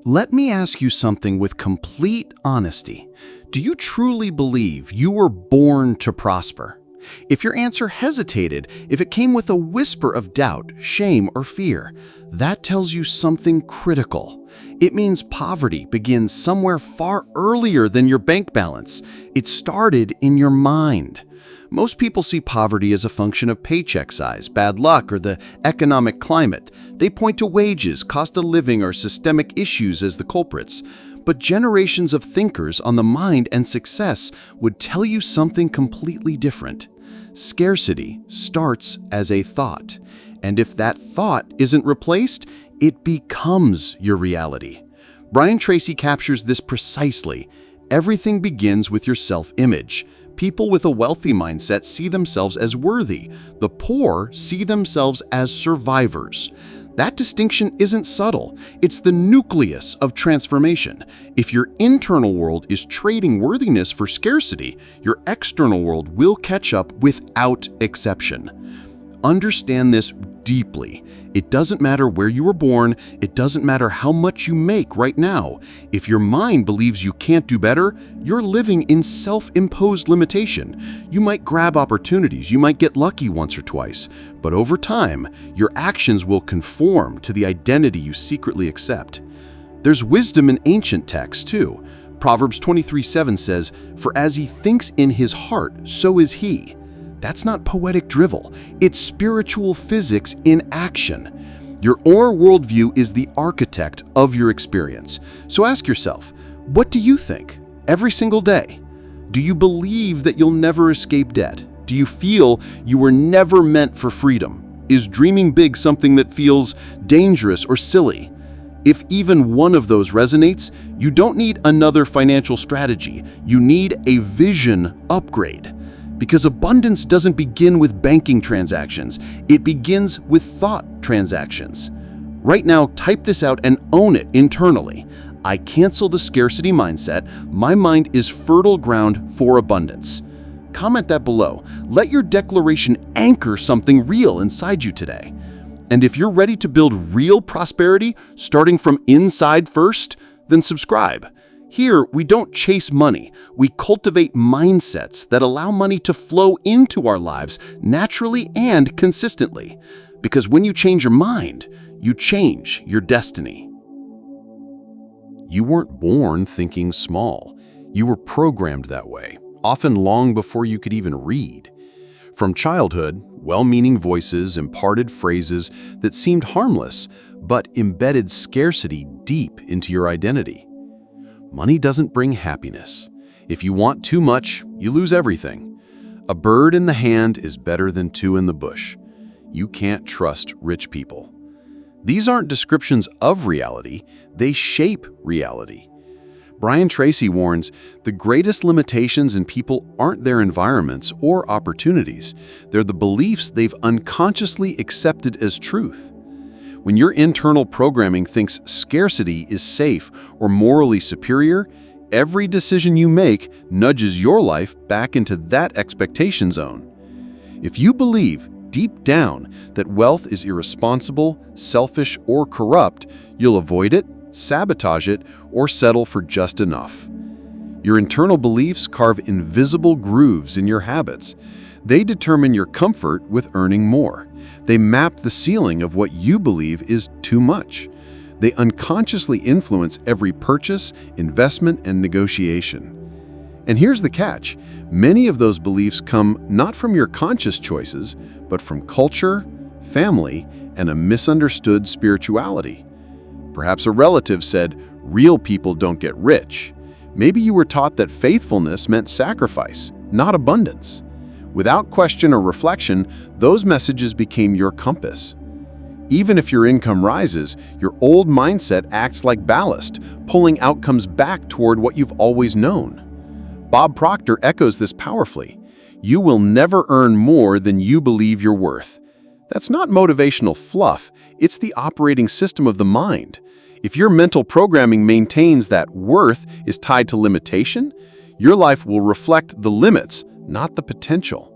Let me ask you something with complete honesty. Do you truly believe you were born to prosper? If your answer hesitated, if it came with a whisper of doubt, shame, or fear, that tells you something critical. It means poverty begins somewhere far earlier than your bank balance. It started in your mind. Most people see poverty as a function of paycheck size, bad luck, or the economic climate. They point to wages, cost of living, or systemic issues as the culprits. But generations of thinkers on the mind and success would tell you something completely different. Scarcity starts as a thought, and if that thought isn't replaced, it becomes your reality. Brian Tracy captures this precisely. Everything begins with your self-image. People with a wealthy mindset see themselves as worthy. The poor see themselves as survivors. That distinction isn't subtle. It's the nucleus of transformation. If your internal world is trading worthiness for scarcity, your external world will catch up without exception. Understand this deeply. It doesn't matter where you were born. It doesn't matter how much you make right now. If your mind believes you can't do better, you're living in self-imposed limitation. You might grab opportunities, you might get lucky once or twice, but over time, your actions will conform to the identity you secretly accept. There's wisdom in ancient texts too. Proverbs 23:7 says, "For as he thinks in his heart, so is he." That's not poetic drivel. It's spiritual physics in action. Your own worldview is the architect of your experience. So ask yourself, what do you think every single day? Do you believe that you'll never escape debt? Do you feel you were never meant for freedom? Is dreaming big something that feels dangerous or silly? If even one of those resonates, you don't need another financial strategy. You need a vision upgrade. Because abundance doesn't begin with banking transactions. It begins with thought transactions. Right now, type this out and own it internally. I cancel the scarcity mindset. My mind is fertile ground for abundance. Comment that below. Let your declaration anchor something real inside you today. And if you're ready to build real prosperity, starting from inside first, then subscribe. Here, we don't chase money. We cultivate mindsets that allow money to flow into our lives naturally and consistently. Because when you change your mind, you change your destiny. You weren't born thinking small. You were programmed that way, often long before you could even read. From childhood, well-meaning voices imparted phrases that seemed harmless, but embedded scarcity deep into your identity. Money doesn't bring happiness. If you want too much, you lose everything. A bird in the hand is better than two in the bush. You can't trust rich people. These aren't descriptions of reality, they shape reality. Brian Tracy warns, the greatest limitations in people aren't their environments or opportunities. They're the beliefs they've unconsciously accepted as truth. When your internal programming thinks scarcity is safe or morally superior, every decision you make nudges your life back into that expectation zone. If you believe deep down that wealth is irresponsible, selfish, or corrupt, you'll avoid it, sabotage it, or settle for just enough. Your internal beliefs carve invisible grooves in your habits. They determine your comfort with earning more. They map the ceiling of what you believe is too much. They unconsciously influence every purchase, investment, and negotiation. And here's the catch. Many of those beliefs come not from your conscious choices, but from culture, family, and a misunderstood spirituality. Perhaps a relative said, "Real people don't get rich." Maybe you were taught that faithfulness meant sacrifice, not abundance. Without question or reflection, those messages became your compass. Even if your income rises, your old mindset acts like ballast, pulling outcomes back toward what you've always known. Bob Proctor echoes this powerfully. You will never earn more than you believe you're worth. That's not motivational fluff, it's the operating system of the mind. If your mental programming maintains that worth is tied to limitation, your life will reflect the limits, not the potential.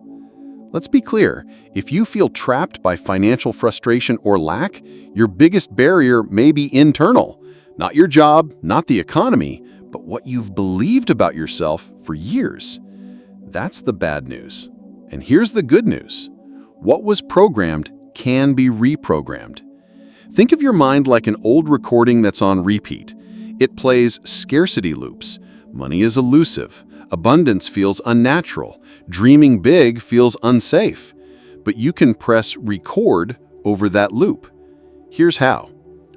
Let's be clear, if you feel trapped by financial frustration or lack, your biggest barrier may be internal. Not your job, not the economy, but what you've believed about yourself for years. That's the bad news. And here's the good news. What was programmed can be reprogrammed. Think of your mind like an old recording that's on repeat. It plays scarcity loops. Money is elusive. Abundance feels unnatural. Dreaming big feels unsafe. But you can press record over that loop. Here's how.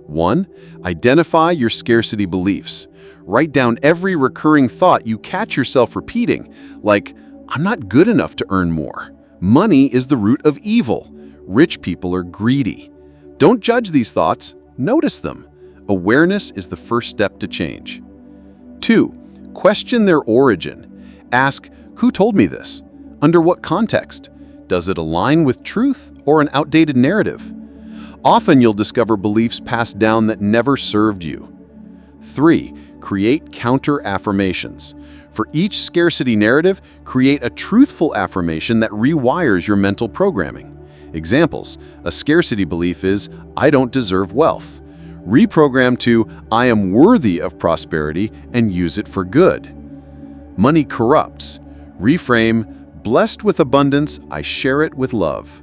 1. Identify your scarcity beliefs. Write down every recurring thought you catch yourself repeating, like, I'm not good enough to earn more. Money is the root of evil. Rich people are greedy. Don't judge these thoughts, notice them. Awareness is the first step to change. 2. Question their origin. Ask, who told me this? Under what context? Does it align with truth or an outdated narrative? Often you'll discover beliefs passed down that never served you. 3. Create counter-affirmations. For each scarcity narrative, create a truthful affirmation that rewires your mental programming. Examples: a scarcity belief is, I don't deserve wealth. Reprogram to, I am worthy of prosperity and use it for good. Money corrupts. Reframe, blessed with abundance, I share it with love.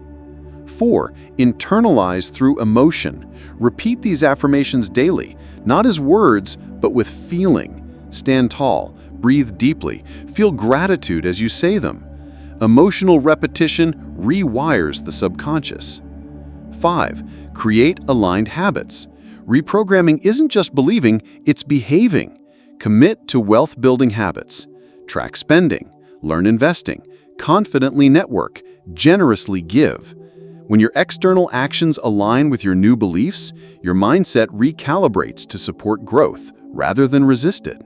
4. Internalize through emotion. Repeat these affirmations daily, not as words, but with feeling. Stand tall, breathe deeply, feel gratitude as you say them. Emotional repetition rewires the subconscious. 5. Create aligned habits. Reprogramming isn't just believing, it's behaving. Commit to wealth-building habits. Track spending, learn investing, confidently network, generously give. When your external actions align with your new beliefs, your mindset recalibrates to support growth rather than resist it.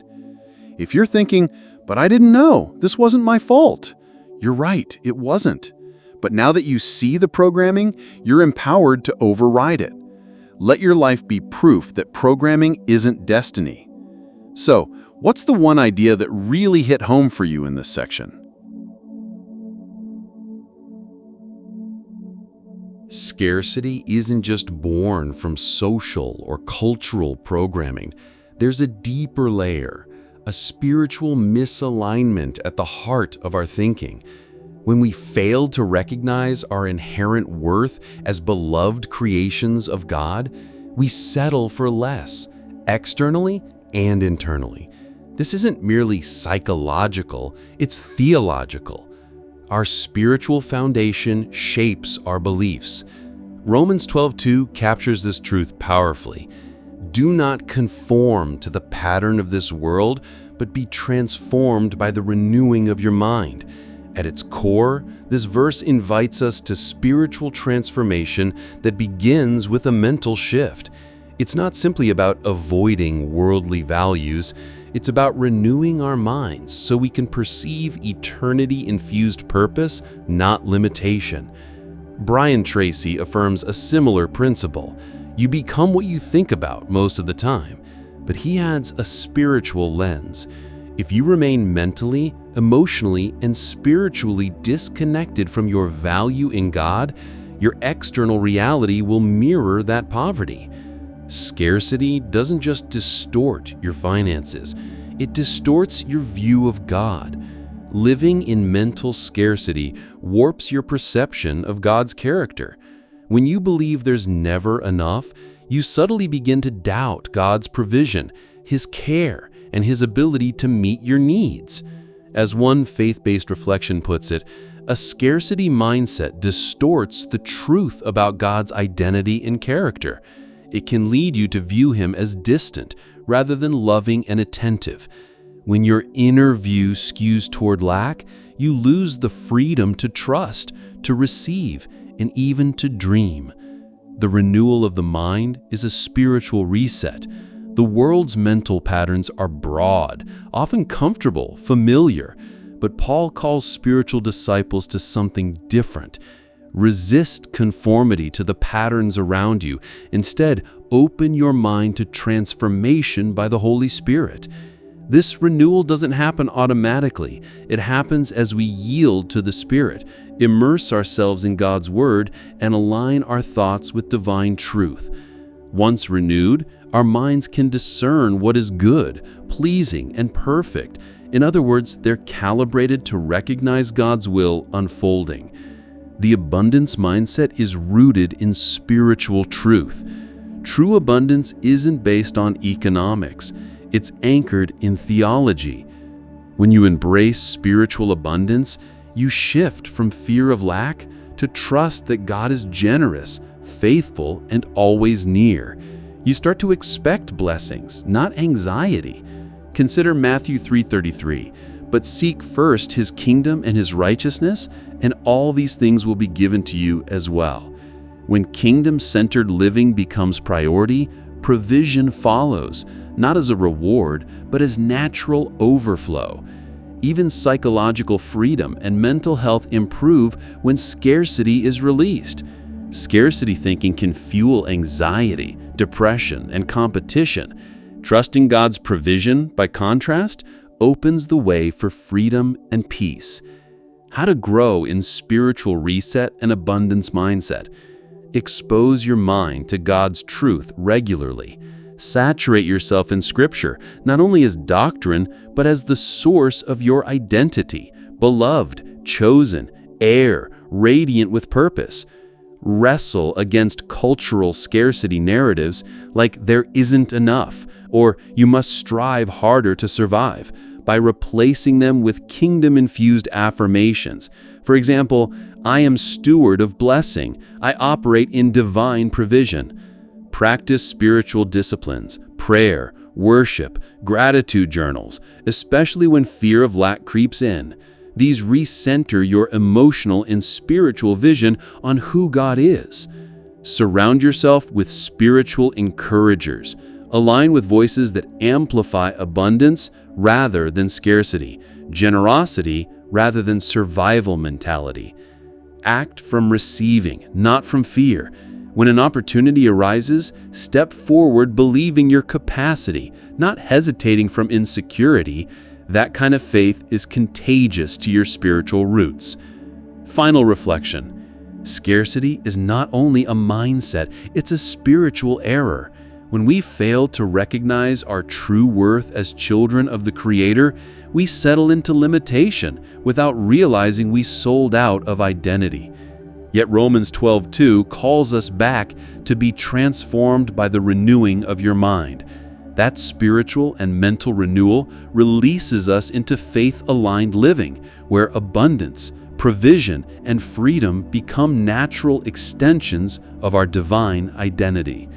If you're thinking, but I didn't know, this wasn't my fault. You're right, it wasn't. But now that you see the programming, you're empowered to override it. Let your life be proof that programming isn't destiny. So, what's the one idea that really hit home for you in this section? Scarcity isn't just born from social or cultural programming. There's a deeper layer, a spiritual misalignment at the heart of our thinking. When we fail to recognize our inherent worth as beloved creations of God, we settle for less, externally and internally. This isn't merely psychological, it's theological. Our spiritual foundation shapes our beliefs. Romans 12:2 captures this truth powerfully. Do not conform to the pattern of this world, but be transformed by the renewing of your mind. At its core, this verse invites us to spiritual transformation that begins with a mental shift. It's not simply about avoiding worldly values. It's about renewing our minds so we can perceive eternity-infused purpose, not limitation. Brian Tracy affirms a similar principle. You become what you think about most of the time, but he adds a spiritual lens. If you remain mentally, emotionally, and spiritually disconnected from your value in God, your external reality will mirror that poverty. Scarcity doesn't just distort your finances, it distorts your view of God. Living in mental scarcity warps your perception of God's character. When you believe there's never enough, you subtly begin to doubt God's provision, His care, and His ability to meet your needs. As one faith-based reflection puts it, a scarcity mindset distorts the truth about God's identity and character. It can lead you to view Him as distant rather than loving and attentive. When your inner view skews toward lack, you lose the freedom to trust, to receive, and even to dream. The renewal of the mind is a spiritual reset. The world's mental patterns are broad, often comfortable, familiar, but Paul calls spiritual disciples to something different. Resist conformity to the patterns around you. Instead, open your mind to transformation by the Holy Spirit. This renewal doesn't happen automatically. It happens as we yield to the Spirit, immerse ourselves in God's Word, and align our thoughts with divine truth. Once renewed, our minds can discern what is good, pleasing, and perfect. In other words, they're calibrated to recognize God's will unfolding. The abundance mindset is rooted in spiritual truth. True abundance isn't based on economics. It's anchored in theology. When you embrace spiritual abundance, you shift from fear of lack to trust that God is generous, faithful, and always near. You start to expect blessings, not anxiety. Consider Matthew 3:33, "But seek first his kingdom and his righteousness, and all these things will be given to you as well." When kingdom-centered living becomes priority, provision follows, not as a reward, but as natural overflow. Even psychological freedom and mental health improve when scarcity is released. Scarcity thinking can fuel anxiety, depression, and competition. Trusting God's provision, by contrast, opens the way for freedom and peace. How to grow in spiritual reset and abundance mindset. Expose your mind to God's truth regularly. Saturate yourself in Scripture, not only as doctrine, but as the source of your identity, beloved, chosen, heir, radiant with purpose. Wrestle against cultural scarcity narratives like there isn't enough, or you must strive harder to survive, by replacing them with kingdom-infused affirmations. For example, I am steward of blessing. I operate in divine provision. Practice spiritual disciplines, prayer, worship, gratitude journals, especially when fear of lack creeps in. These recenter your emotional and spiritual vision on who God is. Surround yourself with spiritual encouragers. Align with voices that amplify abundance rather than scarcity, generosity rather than survival mentality. Act from receiving, not from fear. When an opportunity arises, step forward believing your capacity, not hesitating from insecurity. That kind of faith is contagious to your spiritual roots. Final reflection. Scarcity is not only a mindset, it's a spiritual error. When we fail to recognize our true worth as children of the Creator, we settle into limitation without realizing we sold out of identity. Yet Romans 12:2 calls us back to be transformed by the renewing of your mind. That spiritual and mental renewal releases us into faith-aligned living, where abundance, provision, and freedom become natural extensions of our divine identity.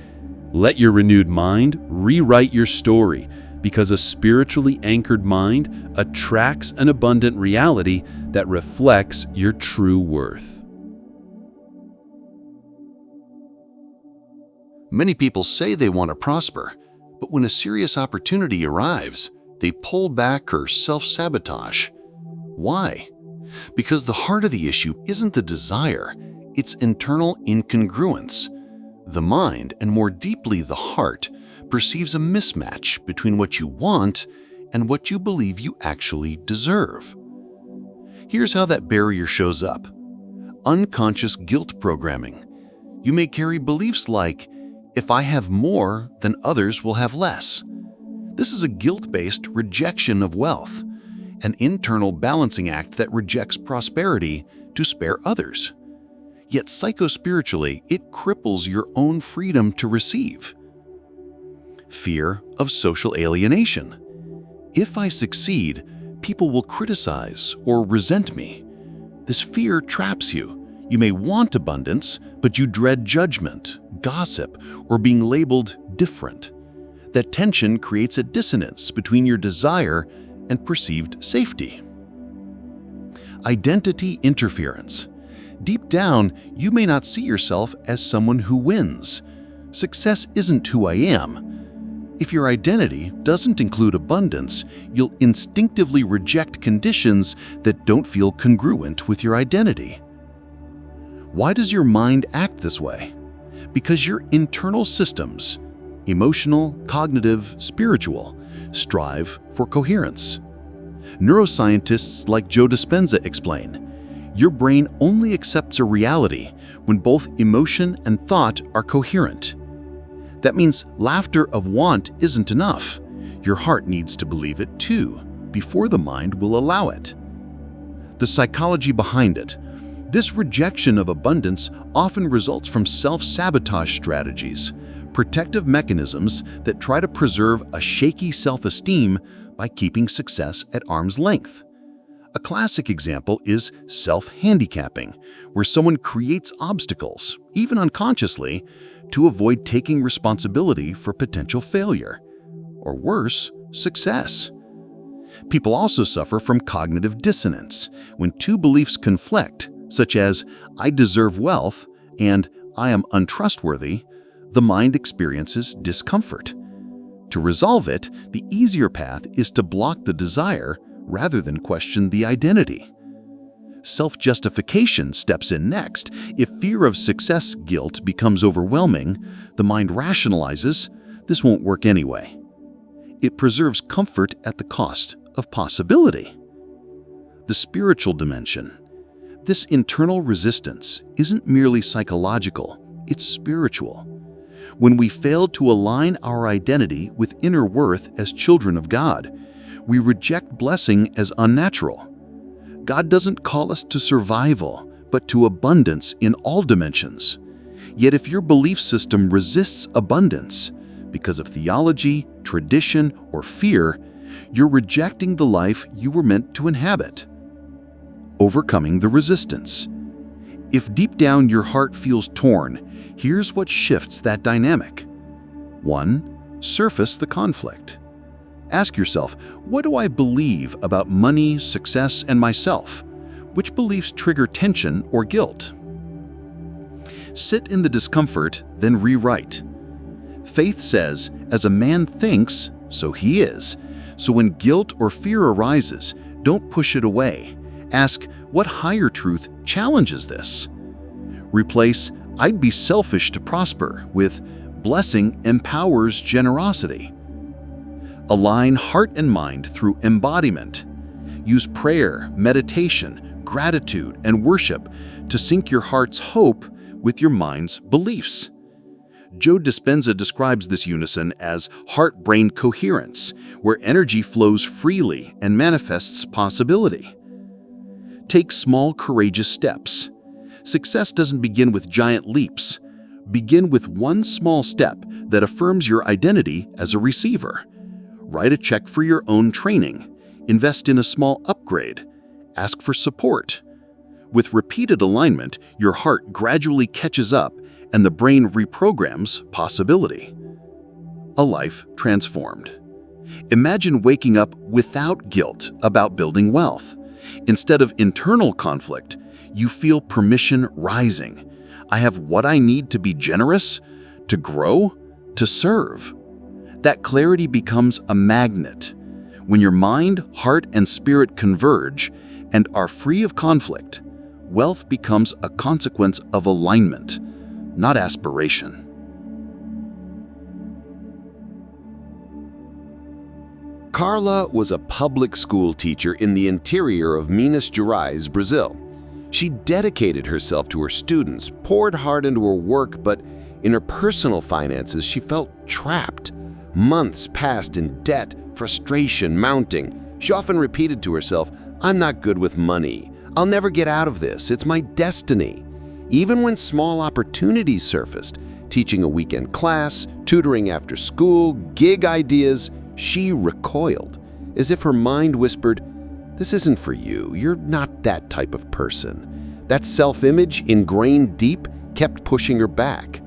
Let your renewed mind rewrite your story, because a spiritually anchored mind attracts an abundant reality that reflects your true worth. Many people say they want to prosper, but when a serious opportunity arrives, they pull back or self-sabotage. Why? Because the heart of the issue isn't the desire, it's internal incongruence. The mind, and more deeply the heart, perceives a mismatch between what you want and what you believe you actually deserve. Here's how that barrier shows up. Unconscious guilt programming. You may carry beliefs like, if I have more, then others will have less. This is a guilt-based rejection of wealth, an internal balancing act that rejects prosperity to spare others. Yet psychospiritually, it cripples your own freedom to receive. Fear of social alienation. If I succeed, people will criticize or resent me. This fear traps you. You may want abundance, but you dread judgment, gossip, or being labeled different. That tension creates a dissonance between your desire and perceived safety. Identity interference. Deep down, you may not see yourself as someone who wins. Success isn't who I am. If your identity doesn't include abundance, you'll instinctively reject conditions that don't feel congruent with your identity. Why does your mind act this way? Because your internal systems, emotional, cognitive, spiritual, strive for coherence. Neuroscientists like Joe Dispenza explain, your brain only accepts a reality when both emotion and thought are coherent. That means laughter of want isn't enough. Your heart needs to believe it too, before the mind will allow it. The psychology behind it. This rejection of abundance often results from self-sabotage strategies, protective mechanisms that try to preserve a shaky self-esteem by keeping success at arm's length. A classic example is self-handicapping, where someone creates obstacles, even unconsciously, to avoid taking responsibility for potential failure, or worse, success. People also suffer from cognitive dissonance when two beliefs conflict, such as "I deserve wealth" and "I am untrustworthy." The mind experiences discomfort. To resolve it, the easier path is to block the desire rather than question the identity. Self-justification steps in next. If fear of success guilt becomes overwhelming, the mind rationalizes, "This won't work anyway." It preserves comfort at the cost of possibility. The spiritual dimension. This internal resistance isn't merely psychological, it's spiritual. When we fail to align our identity with inner worth as children of God, we reject blessing as unnatural. God doesn't call us to survival, but to abundance in all dimensions. Yet if your belief system resists abundance because of theology, tradition, or fear, you're rejecting the life you were meant to inhabit. Overcoming the resistance. If deep down your heart feels torn, here's what shifts that dynamic. 1. Surface the conflict. Ask yourself, what do I believe about money, success, and myself? Which beliefs trigger tension or guilt? Sit in the discomfort, then rewrite. Faith says, as a man thinks, so he is. So when guilt or fear arises, don't push it away. Ask, what higher truth challenges this? Replace, "I'd be selfish to prosper," with "blessing empowers generosity." Align heart and mind through embodiment. Use prayer, meditation, gratitude, and worship to sync your heart's hope with your mind's beliefs. Joe Dispenza describes this unison as heart-brain coherence, where energy flows freely and manifests possibility. Take small, courageous steps. Success doesn't begin with giant leaps. Begin with one small step that affirms your identity as a receiver. Write a check for your own training. Invest in a small upgrade. Ask for support. With repeated alignment, your heart gradually catches up and the brain reprograms possibility. A life transformed. Imagine waking up without guilt about building wealth. Instead of internal conflict, you feel permission rising. I have what I need to be generous, to grow, to serve. That clarity becomes a magnet. When your mind, heart, and spirit converge and are free of conflict, wealth becomes a consequence of alignment, not aspiration. Carla was a public school teacher in the interior of Minas Gerais, Brazil. She dedicated herself to her students, poured hard into her work, but in her personal finances, she felt trapped. Months passed in debt, frustration mounting. She often repeated to herself, "I'm not good with money. I'll never get out of this. It's my destiny." Even when small opportunities surfaced, teaching a weekend class, tutoring after school, gig ideas, she recoiled, as if her mind whispered, "This isn't for you. You're not that type of person." That self-image, ingrained deep, kept pushing her back.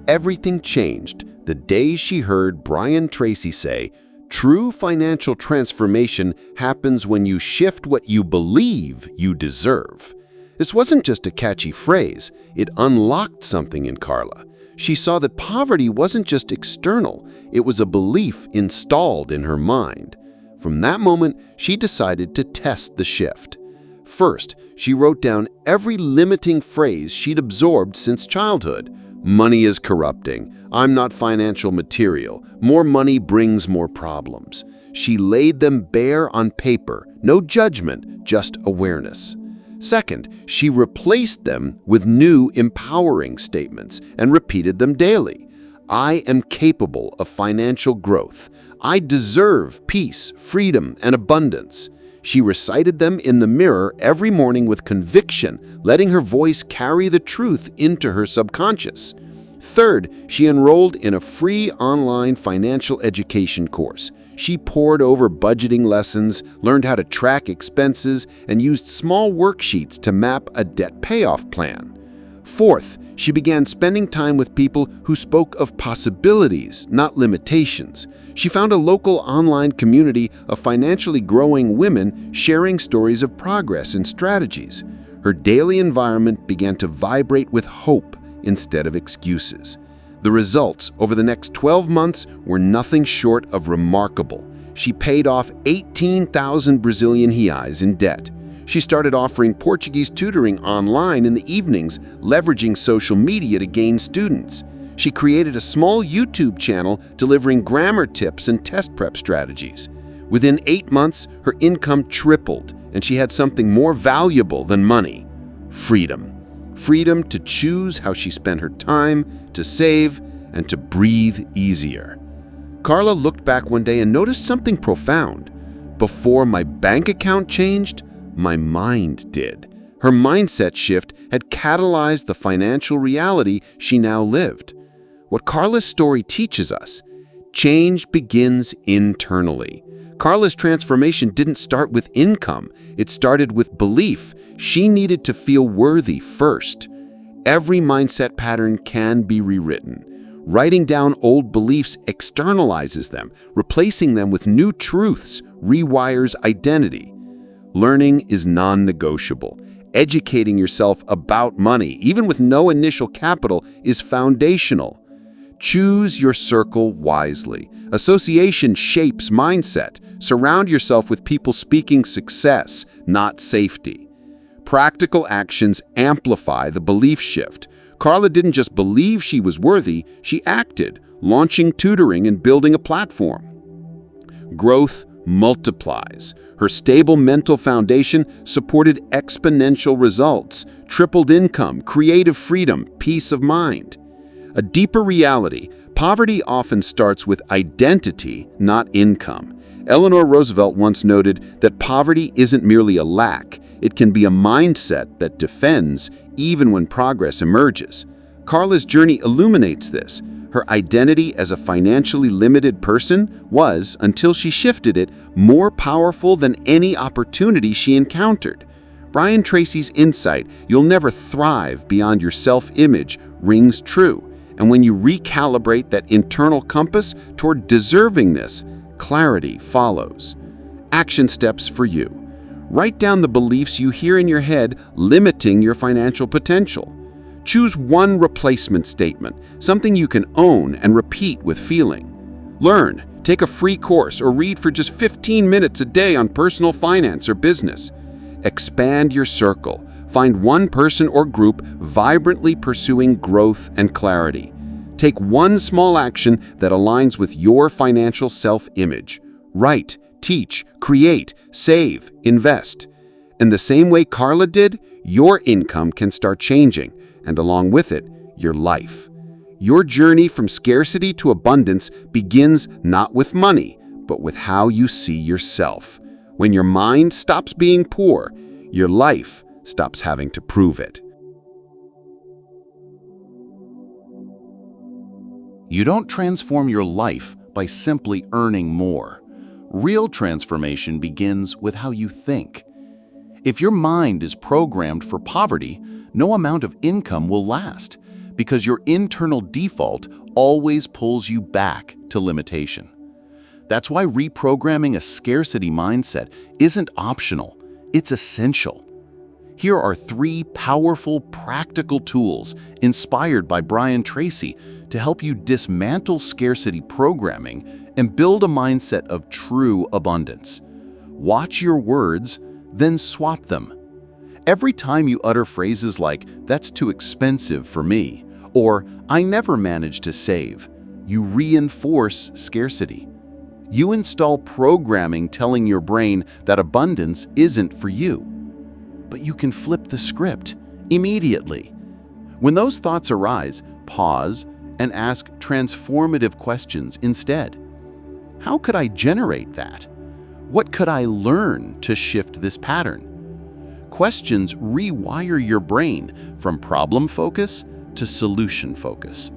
Everything changed the day she heard Brian Tracy say, "True financial transformation happens when you shift what you believe you deserve." This wasn't just a catchy phrase. It unlocked something in Carla. She saw that poverty wasn't just external. It was a belief installed in her mind. From that moment, she decided to test the shift. First, she wrote down every limiting phrase she'd absorbed since childhood. "Money is corrupting. I'm not financial material. More money brings more problems." She laid them bare on paper. No judgment, just awareness. Second, she replaced them with new, empowering statements and repeated them daily. I am capable of financial growth. I deserve peace, freedom, and abundance. She recited them in the mirror every morning with conviction, letting her voice carry the truth into her subconscious. Third, she enrolled in a free online financial education course. She pored over budgeting lessons, learned how to track expenses, and used small worksheets to map a debt payoff plan. Fourth, she began spending time with people who spoke of possibilities, not limitations. She found a local online community of financially growing women sharing stories of progress and strategies. Her daily environment began to vibrate with hope instead of excuses. The results over the next 12 months were nothing short of remarkable. She paid off 18,000 Brazilian reais in debt. She started offering Portuguese tutoring online in the evenings, leveraging social media to gain students. She created a small YouTube channel delivering grammar tips and test prep strategies. Within 8 months, her income tripled, and she had something more valuable than money: freedom. Freedom to choose how she spent her time, to save, and to breathe easier. Carla looked back one day and noticed something profound. Before my bank account changed, my mind did. Her mindset shift had catalyzed the financial reality she now lived. What Carla's story teaches us: change begins internally. Carla's transformation didn't start with income. It started with belief. She needed to feel worthy first. Every mindset pattern can be rewritten. Writing down old beliefs externalizes them. Replacing them with new truths rewires identity. Learning is non-negotiable. Educating yourself about money, even with no initial capital, is foundational. Choose your circle wisely. Association shapes mindset. Surround yourself with people speaking success, not safety. Practical actions amplify the belief shift. Carla didn't just believe she was worthy, she acted, launching tutoring and building a platform. Growth multiplies. Her stable mental foundation supported exponential results, tripled income, creative freedom, peace of mind. A deeper reality: poverty often starts with identity, not income. Eleanor Roosevelt once noted that poverty isn't merely a lack, it can be a mindset that defends even when progress emerges. Carla's journey illuminates this. Her identity as a financially limited person was, until she shifted it, more powerful than any opportunity she encountered. Brian Tracy's insight, "You'll never thrive beyond your self-image," rings true. And when you recalibrate that internal compass toward deservingness, clarity follows. Action steps for you. Write down the beliefs you hear in your head limiting your financial potential. Choose one replacement statement, something you can own and repeat with feeling. Learn, take a free course, or read for just 15 minutes a day on personal finance or business. Expand your circle. Find one person or group vibrantly pursuing growth and clarity. Take one small action that aligns with your financial self-image. Write, teach, create, save, invest. And the same way Carla did, your income can start changing, and along with it, your life. Your journey from scarcity to abundance begins not with money, but with how you see yourself. When your mind stops being poor, your life stops having to prove it. You don't transform your life by simply earning more. Real transformation begins with how you think. If your mind is programmed for poverty, no amount of income will last, because your internal default always pulls you back to limitation. That's why reprogramming a scarcity mindset isn't optional, it's essential. Here are 3 powerful, practical tools inspired by Brian Tracy to help you dismantle scarcity programming and build a mindset of true abundance. Watch your words, then swap them. Every time you utter phrases like, "That's too expensive for me," or "I never manage to save," you reinforce scarcity. You install programming telling your brain that abundance isn't for you. But you can flip the script immediately. When those thoughts arise, pause and ask transformative questions instead. How could I generate that? What could I learn to shift this pattern? Questions rewire your brain from problem focus to solution focus.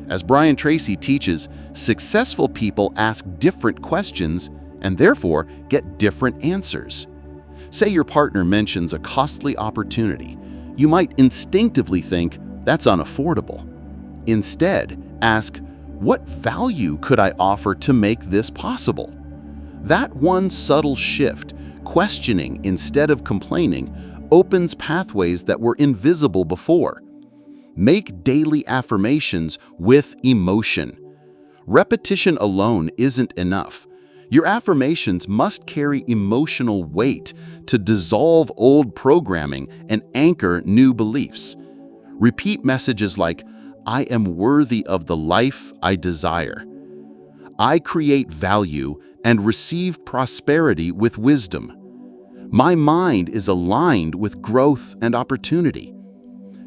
As Brian Tracy teaches, successful people ask different questions and therefore get different answers. Say your partner mentions a costly opportunity. You might instinctively think, that's unaffordable. Instead, ask, what value could I offer to make this possible? That one subtle shift, questioning instead of complaining, opens pathways that were invisible before. Make daily affirmations with emotion. Repetition alone isn't enough. Your affirmations must carry emotional weight to dissolve old programming and anchor new beliefs. Repeat messages like, I am worthy of the life I desire. I create value and receive prosperity with wisdom. My mind is aligned with growth and opportunity.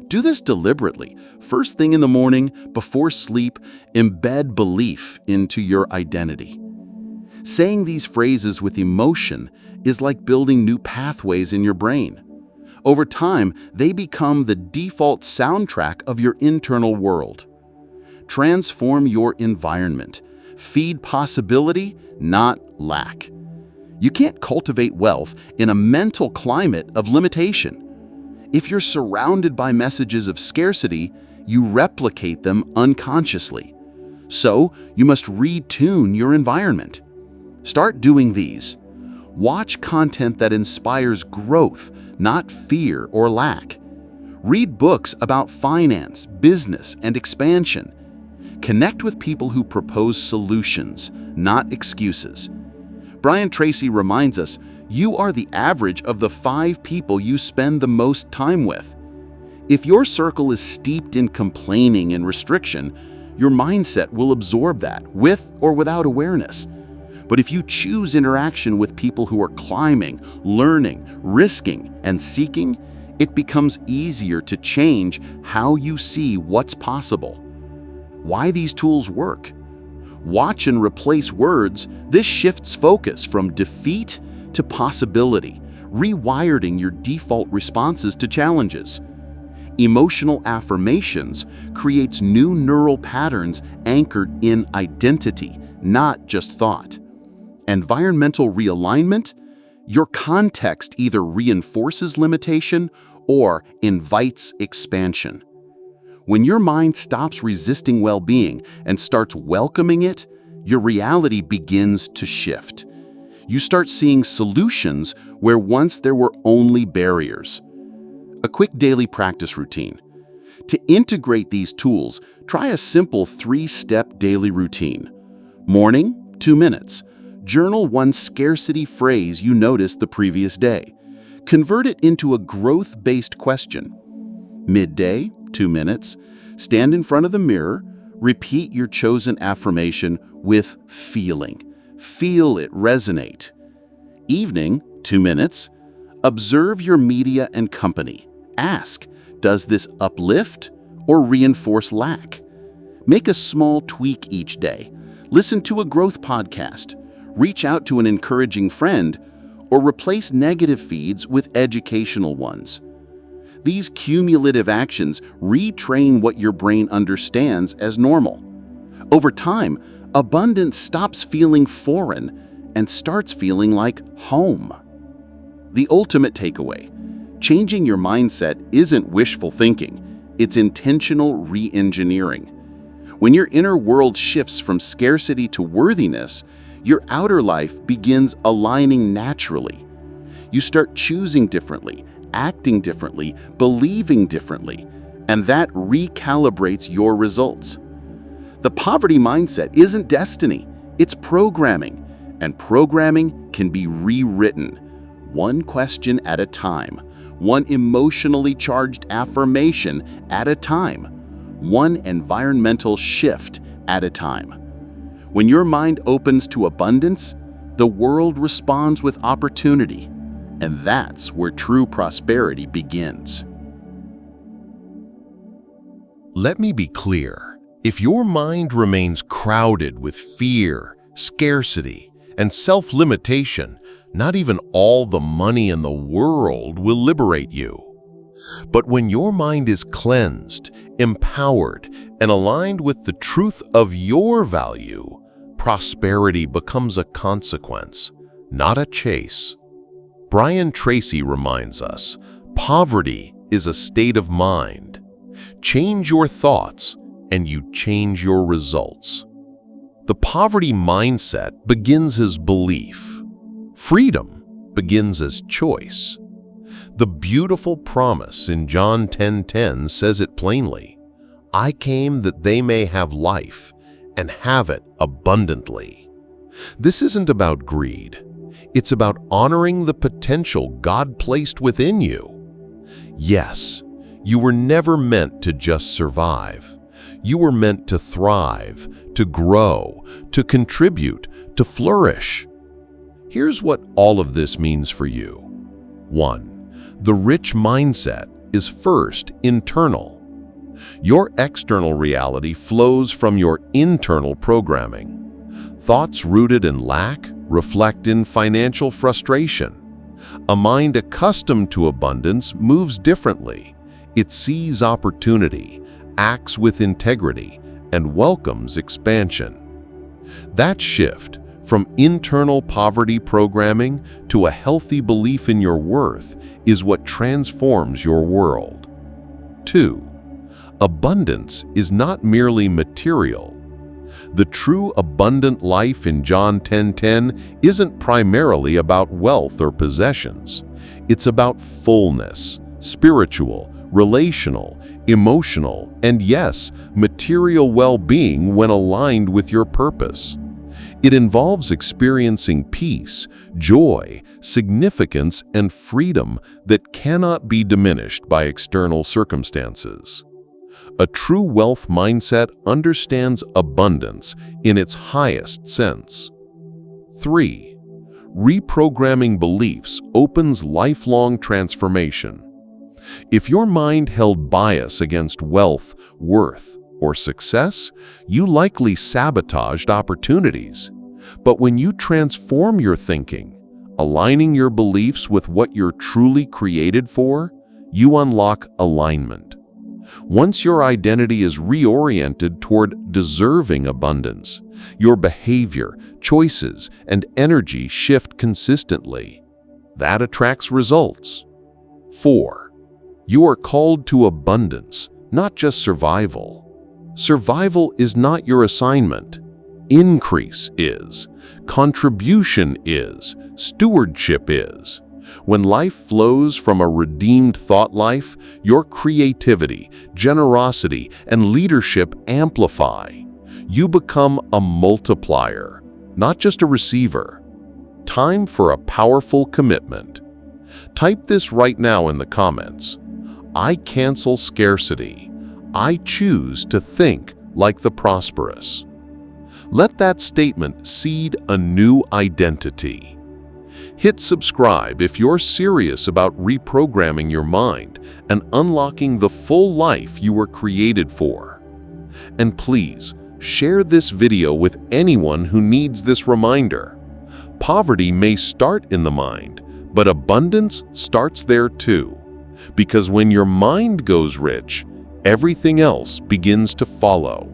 Do this deliberately. First thing in the morning, before sleep, embed belief into your identity. Saying these phrases with emotion is like building new pathways in your brain. Over time, they become the default soundtrack of your internal world. Transform your environment. Feed possibility, not lack. You can't cultivate wealth in a mental climate of limitation. If you're surrounded by messages of scarcity, you replicate them unconsciously. So, you must retune your environment. Start doing these. Watch content that inspires growth, not fear or lack. Read books about finance, business, and expansion. Connect with people who propose solutions, not excuses. Brian Tracy reminds us, you are the average of the 5 people you spend the most time with. If your circle is steeped in complaining and restriction, your mindset will absorb that, with or without awareness. But if you choose interaction with people who are climbing, learning, risking, and seeking, it becomes easier to change how you see what's possible. Why these tools work? Watch and replace words. This shifts focus from defeat to possibility, rewiring your default responses to challenges. Emotional affirmations creates new neural patterns anchored in identity, not just thought. Environmental realignment, your context either reinforces limitation or invites expansion. When your mind stops resisting well-being and starts welcoming it, your reality begins to shift. You start seeing solutions where once there were only barriers. A quick daily practice routine. To integrate these tools, try a simple 3-step daily routine. Morning, 2 minutes. Journal one scarcity phrase you noticed the previous day. Convert it into a growth-based question. Midday, 2 minutes. Stand in front of the mirror. Repeat your chosen affirmation with feeling. Feel it resonate. Evening, 2 minutes. Observe your media and company. Ask, does this uplift or reinforce lack? Make a small tweak each day. Listen to a growth podcast. Reach out to an encouraging friend, or replace negative feeds with educational ones. These cumulative actions retrain what your brain understands as normal. Over time, abundance stops feeling foreign and starts feeling like home. The ultimate takeaway: changing your mindset isn't wishful thinking, it's intentional re-engineering. When your inner world shifts from scarcity to worthiness, your outer life begins aligning naturally. You start choosing differently, acting differently, believing differently, and that recalibrates your results. The poverty mindset isn't destiny, it's programming, and programming can be rewritten, one question at a time, one emotionally charged affirmation at a time, one environmental shift at a time. When your mind opens to abundance, the world responds with opportunity, and that's where true prosperity begins. Let me be clear. If your mind remains crowded with fear, scarcity, and self-limitation, not even all the money in the world will liberate you. But when your mind is cleansed, empowered, and aligned with the truth of your value, prosperity becomes a consequence, not a chase. Brian Tracy reminds us, poverty is a state of mind. Change your thoughts, and you change your results. The poverty mindset begins as belief. Freedom begins as choice. The beautiful promise in John 10:10 says it plainly, "I came that they may have life and have it abundantly." This isn't about greed. It's about honoring the potential God placed within you. Yes, you were never meant to just survive. You were meant to thrive, to grow, to contribute, to flourish. Here's what all of this means for you. 1. The rich mindset is first internal. Your external reality flows from your internal programming. Thoughts rooted in lack reflect in financial frustration. A mind accustomed to abundance moves differently. It sees opportunity, acts with integrity, and welcomes expansion. That shift from internal poverty programming to a healthy belief in your worth is what transforms your world. 2. Abundance is not merely material. The true abundant life in John 10:10 isn't primarily about wealth or possessions. It's about fullness, spiritual, relational, emotional, and yes, material well-being when aligned with your purpose. It involves experiencing peace, joy, significance, and freedom that cannot be diminished by external circumstances. A true wealth mindset understands abundance in its highest sense. 3. Reprogramming beliefs opens lifelong transformation. If your mind held bias against wealth, worth, or success, you likely sabotaged opportunities. But when you transform your thinking, aligning your beliefs with what you're truly created for, you unlock alignment. Once your identity is reoriented toward deserving abundance, your behavior, choices, and energy shift consistently. That attracts results. 4. You are called to abundance, not just survival. Survival is not your assignment. Increase is. Contribution is. Stewardship is. When life flows from a redeemed thought life, your creativity, generosity, and leadership amplify. You become a multiplier, not just a receiver. Time for a powerful commitment. Type this right now in the comments. I cancel scarcity. I choose to think like the prosperous. Let that statement seed a new identity. Hit subscribe if you're serious about reprogramming your mind and unlocking the full life you were created for. And please, share this video with anyone who needs this reminder. Poverty may start in the mind, but abundance starts there too. Because when your mind goes rich, everything else begins to follow.